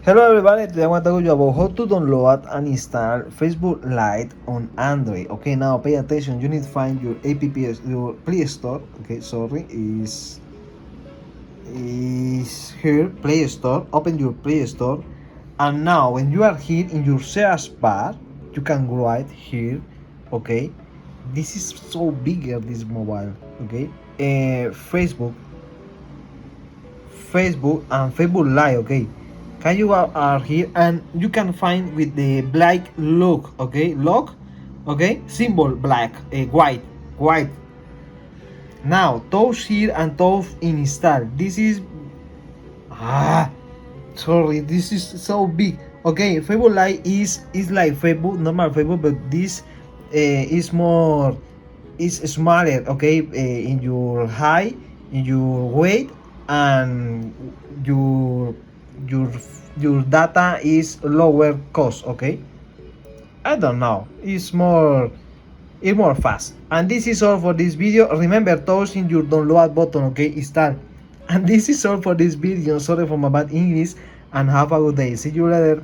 Hello everybody, today I want to tell you about how to download and install Facebook Lite on Android. Okay, now pay attention. You need to find your app, your Play Store. Okay, sorry, is here Play Store. Open your Play Store, and now when you are here in your search bar, you can write here. Okay, this is so bigger this mobile. Okay, Facebook and Facebook Live. Okay, can you are here and you can find with the black look. Okay, look. Okay, symbol black, white. Now toast here and toast install. This is sorry, this is so big. Okay, Facebook Live is like Facebook, normal Facebook, but this is more, is smaller. Okay, in your height, in your weight, and your your your data is lower cost. Okay, I don't know, it's more fast. And this is all for this video. Remember toast in your download button. Okay, install. And this is all for this video. Sorry for my bad English, and have a good day. See you later.